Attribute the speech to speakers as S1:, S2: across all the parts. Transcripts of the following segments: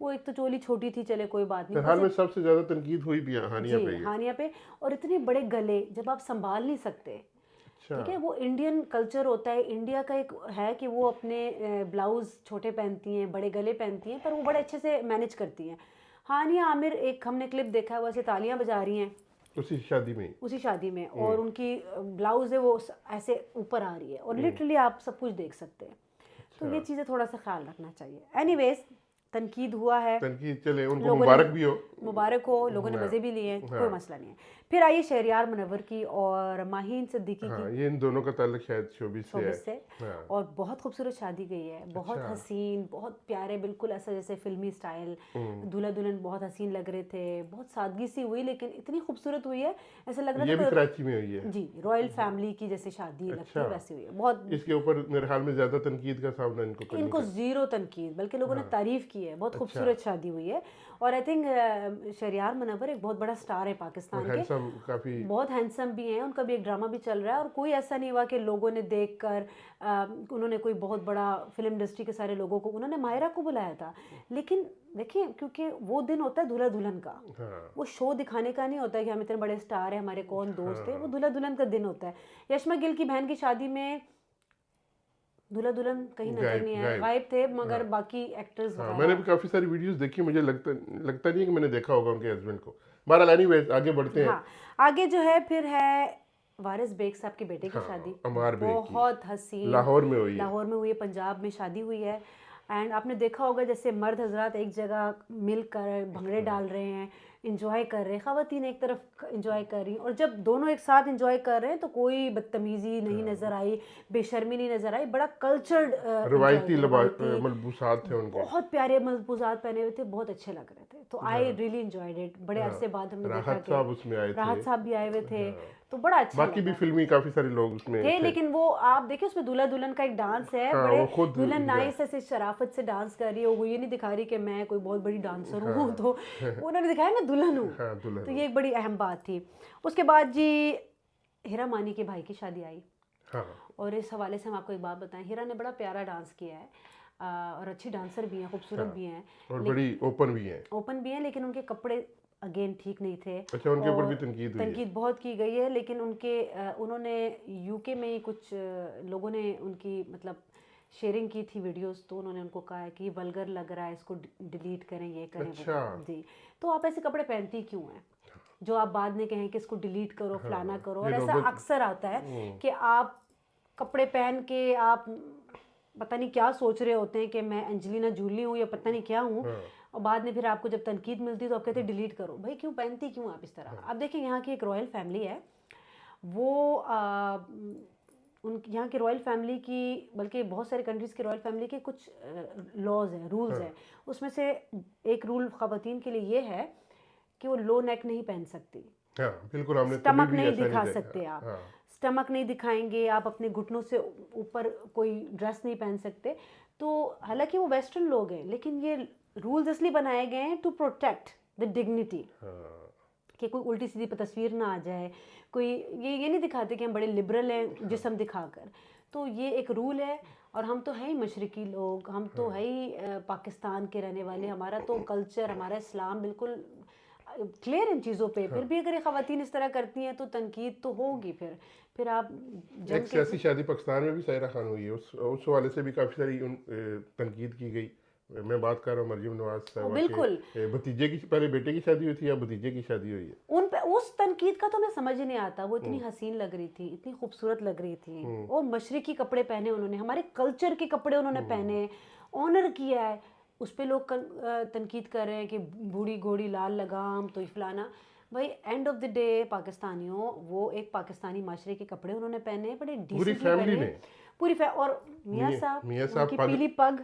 S1: وہ ایک تو چولی چھوٹی تھی، چلے کوئی بات نہیں.
S2: حال میں سب سے زیادہ تنقید ہوئی بھی ہانیہ پہ
S1: جی ہانیہ پہ، اور اتنے بڑے گلے جب آپ سنبھال نہیں سکتے. ٹھیک ہے، وہ انڈین کلچر ہوتا ہے، انڈیا کا ایک ہے کہ وہ اپنے بلاؤز چھوٹے پہنتی ہیں، بڑے گلے پہنتی ہیں، پر وہ بڑے اچھے سے مینج کرتی ہیں. ہانیہ عامر ایک ہم نے کلپ دیکھا ہے، وہ ایسے تالیاں بجا رہی ہیں
S2: اسی شادی میں،
S1: اسی شادی میں، اور ان کی بلاؤز ہے وہ ایسے اوپر آ رہی ہے، اور لٹرلی آپ سب کچھ دیکھ سکتے ہیں. تو یہ چیزیں تھوڑا سا خیال رکھنا چاہیے. اینی ویز تنقید ہوا ہے،
S2: تنقید چلے ان کو مبارک بھی ہو،
S1: مبارک ہو، لوگوں نے مزے بھی لیے ہیں، کوئی مسئلہ نہیں ہے. پھر آئیے شہریار منور کی اور ماہین صدیقی کی.
S2: یہ ان دونوں کا تعلق شاید شوبز
S1: سے، اور بہت خوبصورت شادی گئی ہے، بہت حسین، بہت پیارے، بالکل ایسا جیسے فلمی سٹائل. دولہا دلہن بہت حسین لگ رہے تھے، بہت سادگی سی ہوئی لیکن اتنی خوبصورت ہوئی ہے، ایسا لگ رہا
S2: یہ بھی کراچی میں ہوئی ہے.
S1: جی رائل فیملی کی جیسے شادی لگتی ہے ویسے ہوئی ہے. بہت
S2: اس کے اوپر میرے خیال میں زیادہ تنقید کا سامنا ان کو
S1: زیرو تنقید، بلکہ لوگوں نے تعریف کی ہے. بہت خوبصورت شادی ہوئی ہے، اور آئی تھنک شہریار منور ایک بہت بڑا سٹار ہے پاکستان کے، بہت ہینڈسم بھی ہیں. ان کا بھی ایک ڈرامہ بھی چل رہا ہے، اور کوئی ایسا نہیں ہوا کہ لوگوں نے دیکھ کر انہوں نے کوئی بہت بڑا فلم انڈسٹری کے سارے لوگوں کو، انہوں نے ماہرہ کو بلایا تھا. لیکن دیکھیں کیونکہ وہ دن ہوتا ہے دولہا دلہن کا، وہ شو دکھانے کا نہیں ہوتا ہے کہ ہم اتنے بڑے سٹار ہیں، ہمارے کون دوست ہیں. وہ دولہا دلہن کا دن ہوتا ہے. یشما گل کی بہن کی شادی میں دولہا دلہن کہیں نظر نہیں آئے، غائب تھے، مگر باقی ایکٹرز
S2: میں نے بھی کافی ساری ویڈیوز دیکھی، مجھے لگتا نہیں ہے کہ میں نے دیکھا ہوگا ان کے ہسبینڈ کو. بہرحال اینی ویز آگے بڑھتے ہیں.
S1: آگے جو ہے پھر ہے وارث بیگ صاحب کے بیٹے کی شادی، بہت حسین، لاہور میں ہوئی ہے، پنجاب میں شادی ہوئی ہے. اینڈ آپ نے دیکھا ہوگا جیسے مرد حضرات ایک جگہ مل کر بھنگڑے ڈال رہے ہیں، انجوائے کر رہے ہیں، خواتین ایک طرف انجوائے کر رہی ہیں، اور جب دونوں ایک ساتھ انجوائے کر رہے ہیں تو کوئی بدتمیزی نہیں نظر آئی، بے شرمی نہیں نظر آئی. بڑا کلچرڈ،
S2: روایتی ملبوسات تھے ان کے،
S1: بہت پیارے ملبوسات پہنے ہوئے تھے، بہت اچھے لگ رہے تھے. تو آئی ریئلی انجوائڈ اٹ. بڑے عرصے بعد ہم نے دیکھا کہ راحت صاحب بھی آئے ہوئے تھے، تو بڑا اچھا
S2: باقی بھی فلمی کافی سارے لوگ اس میں
S1: تھے. لیکن وہ آپ دیکھیں اس میں دولہا دلہن کا ایک ڈانس ہے، بڑے دلہن نائس ایسے شرافت سے ڈانس کر رہی ہے. وہ یہ نہیں دکھا رہی کہ میں کوئی بہت بڑی ڈانسر ہوں، تو انہوں نے دکھایا میں دلہن ہوں. تو یہ ایک بڑی اہم بات تھی. اس کے بعد جی ہیرا مانی کے بھائی کی شادی آئی، اور اس حوالے سے ہم آپ کو ایک بات بتائیں، ہیرا نے بڑا پیارا ڈانس کیا ہے، اور اچھی ڈانسر بھی ہیں، خوبصورت بھی ہیں،
S2: اور بڑی اوپن بھی ہیں،
S1: لیکن ان کے کپڑے اگین ٹھیک نہیں تھے.
S2: اچھا، ان کے اوپر بھی تنقید
S1: بہت کی گئی ہے. لیکن انہوں نے یو کے میں کچھ لوگوں نے ان کی مطلب شیئرنگ کی تھی ویڈیوز، تو انہوں نے ان کو کہا ہے کہ یہ ولگر لگ رہا ہے، اس کو ڈیلیٹ کریں، یہ کریں. جی تو آپ ایسے کپڑے پہنتی کیوں ہیں جو آپ بعد میں کہیں کہ اس کو ڈیلیٹ کرو، فلانا کرو. اور ایسا اکثر آتا ہے کہ آپ کپڑے پہن کے آپ پتہ نہیں کیا سوچ رہے ہوتے ہیں کہ میں انجلینا جولی ہوں یا پتہ نہیں کیا ہوں، اور بعد میں پھر آپ کو جب تنقید ملتی تو آپ کہتے ہیں ڈیلیٹ کرو. بھائی کیوں پہنتی کیوں آپ اس طرح؟ اب دیکھیں یہاں کی ایک رائل فیملی ہے، وہ یہاں کی رائل فیملی کی، بلکہ بہت سارے کنٹریز کی رائل فیملی کے کچھ لاز ہیں، رولز ہیں. اس میں سے ایک رول خواتین کے لیے یہ ہے کہ وہ لو نیک نہیں پہن سکتی، اسٹمک نہیں دکھا سکتے، آپ اسٹمک نہیں دکھائیں گے، آپ اپنے گھٹنوں سے اوپر کوئی ڈریس نہیں پہن سکتے. تو حالانکہ وہ ویسٹرن لوگ ہیں، لیکن یہ رولز اس لیے بنائے گئے ہیں ٹو پروٹیکٹ دا ڈگنیٹی، کہ کوئی الٹی سیدھی تصویر نہ آ جائے. کوئی یہ نہیں دکھاتے کہ ہم بڑے لبرل ہیں جسم دکھا کر. تو یہ ایک رول ہے. اور ہم تو ہیں ہی مشرقی لوگ، ہم تو ہے ہی پاکستان کے رہنے والے، ہمارا تو کلچر، ہمارا اسلام بالکل کلیئر ان چیزوں پہ. پھر بھی اگر یہ خواتین اس طرح کرتی ہیں تو تنقید تو ہوگی. پھر آپ
S2: ایک سیاسی شادی پاکستان میں بھی سائرہ خان ہوئی ہے، اس حوالے سے بھی کافی ساری تنقید کی گئی. میں بات کر رہا ہوں مریم نواز صاحبہ، بالکل بھتیجے کی، پہلے بیٹے کی شادی ہوئی تھی یا بھتیجے کی شادی ہوئی ہے.
S1: ان پہ اس تنقید کا تو میں سمجھ ہی نہیں آتا. وہ اتنی حسین لگ رہی تھی، اتنی خوبصورت لگ رہی تھی، اور مشرقی کپڑے پہنے انہوں نے، ہمارے کلچر کے کپڑے انہوں نے پہنے، آنر کیا ہے. اس پہ لوگ تنقید کر رہے ہیں کہ بوڑھی گھوڑی لال لگام تو فلانا. بھائی اینڈ آف دی ڈے پاکستانیوں، وہ ایک پاکستانی معاشرے کے کپڑے انہوں نے پہنے، بڑے ڈیسنٹلی پہنے، پوری اور میاں صاحب کی پیلی پگ،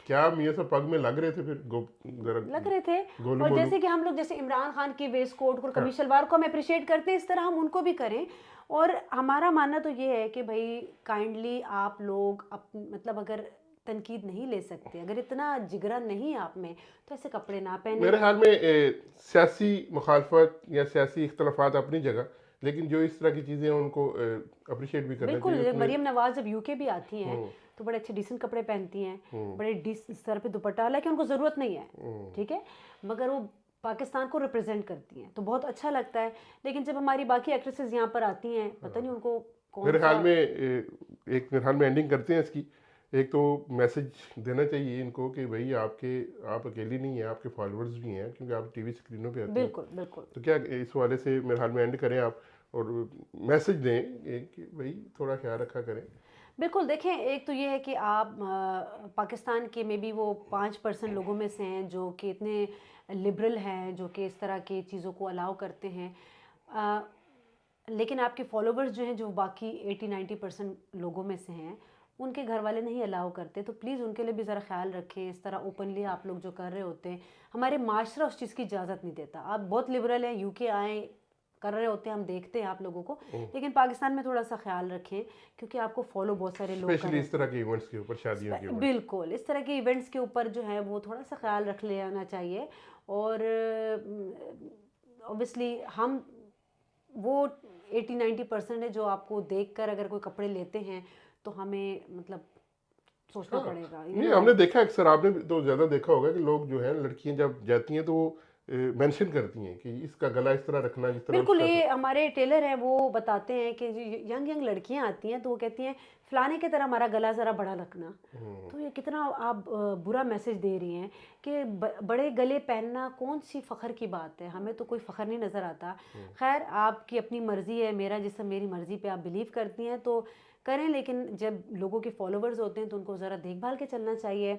S2: کیا میاں صاحب پگ میں لگ رہے تھے، پھر
S1: لگ رہے تھے. اور جیسے کہ ہم لوگ جیسے عمران خان کی ویسٹ کوٹ اور قمیص شلوار کو ہم اپریشیٹ کرتے ہیں، اس طرح ہم ان کو بھی کریں. اور ہمارا ماننا تو یہ ہے کہ بھائی کائنڈلی آپ لوگ مطلب اگر تنقید نہیں لے سکتے، اگر اتنا جگرا نہیں آپ میں، تو ایسے کپڑے نہ پہنے.
S2: میرے خیال میں سیاسی مخالفت یا سیاسی اختلافات اپنی جگہ، لیکن جو اس طرح کی چیزیں ان کو اپریشیٹ بھی کرنا چاہیے.
S1: بالکل. مریم نواز جب یو کے بھی آتی ہیں تو بڑے اچھے ڈیسنٹ کپڑے پہنتی ہیں, بڑے سر پہ دوپٹہ, حالانکہ ان کو ضرورت نہیں ہے, ٹھیک ہے, مگر وہ پاکستان کو ریپرزینٹ کرتی ہیں, تو بہت اچھا لگتا ہے. لیکن جب ہماری باقی ایکٹریسز یہاں پر آتی ہیں, پتہ نہیں ان کو
S2: میرے خیال میں میرے خیال میں اینڈنگ کرتے ہیں اس کی. ایک تو میسج دینا چاہیے ان کو کہ بھائی آپ اکیلی نہیں ہیں, آپ کے فالوورز بھی ہیں, کیونکہ آپ ٹی وی اسکرینوں پہ آتے ہیں.
S1: بالکل بالکل.
S2: تو کیا اس حوالے سے میرے خیال میں اینڈ کریں آپ, اور میسج دیں کہ بھائی تھوڑا خیال رکھا کریں.
S1: بالکل. دیکھیں, ایک تو یہ ہے کہ آپ پاکستان کے میں بھی وہ 5% لوگوں میں سے ہیں جو کہ اتنے لبرل ہیں, جو کہ اس طرح کی چیزوں کو الاؤ کرتے ہیں, لیکن آپ کے فالوورز جو ہیں جو باقی 80-90% لوگوں میں سے ہیں, ان کے گھر والے نہیں الاؤ کرتے. تو پلیز ان کے لیے بھی ذرا خیال رکھیں. اس طرح اوپنلی آپ لوگ جو کر رہے ہوتے ہیں, ہمارے معاشرہ اس چیز کی اجازت نہیں دیتا. آپ بہت لبرل ہیں, یو کے آئیں, کر رہے ہوتے ہیں, ہم دیکھتے ہیں آپ لوگوں کو, لیکن پاکستان میں تھوڑا سا خیال رکھیں, کیونکہ آپ کو فالو بہت سارے لوگ کر رہے ہیں.
S2: اس طرح کے ایونٹس کے اوپر, شادیوں کے اوپر,
S1: بالکل اس طرح کے ایونٹس کے اوپر جو ہے وہ تھوڑا سا خیال رکھ لینا چاہیے. اور اوبیسلی ہم وہ 80-90% ہے جو آپ کو دیکھ کر اگر کوئی کپڑے لیتے ہیں تو ہمیں مطلب سوچنا پڑے گا.
S2: نہیں, ہم نے دیکھا اکثر, آپ نے تو زیادہ دیکھا ہوگا کہ لوگ جو ہیں, لڑکیاں جب جاتی ہیں تو وہ مینشن کرتی ہیں کہ اس کا گلا اس طرح رکھنا, جس طرح.
S1: بالکل. یہ ہمارے ٹیلر ہیں, وہ بتاتے ہیں کہ ینگ لڑکیاں آتی ہیں تو وہ کہتی ہیں فلانے کی طرح ہمارا گلا ذرا بڑا رکھنا. تو یہ کتنا آپ برا میسج دے رہی ہیں کہ بڑے گلے پہننا کون سی فخر کی بات ہے, ہمیں تو کوئی فخر نہیں نظر آتا. خیر, آپ کی اپنی مرضی ہے, میرا جسم میری مرضی پہ آپ بلیو کرتی ہیں تو کریں, لیکن جب لوگوں کے فالوورز ہوتے ہیں تو ان کو ذرا دیکھ بھال کے چلنا چاہیے.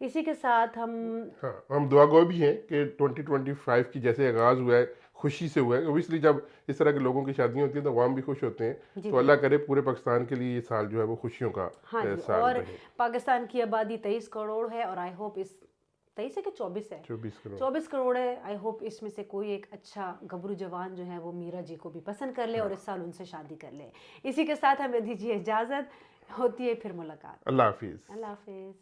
S1: اسی کے ساتھ
S2: ہم دعا گو بھی ہیں کہ 2025 کی جیسے آغاز ہوا ہے, خوشی سے ہوا ہے. اوبیسلی جب اس طرح کے لوگوں کی شادیاں ہوتی ہیں تو عوام بھی خوش ہوتے ہیں, تو اللہ کرے پورے پاکستان کے لیے یہ سال جو ہے وہ خوشیوں کا سال
S1: اور
S2: رہے.
S1: پاکستان کی آبادی 23 کروڑ ہے, اور آئی ہوپ اس 23 ہے کہ 24 ہے, 24 کروڑ ہے. آئی ہوپ اس میں سے کوئی ایک اچھا گبرو جوان جو ہے وہ میرا جی کو بھی پسند کر لے اور اس سال ان سے شادی کر لے. اسی کے ساتھ ہمیں دیجیے اجازت, ہوتی ہے پھر ملاقات.
S2: اللہ حافظ.
S1: اللہ حافظ.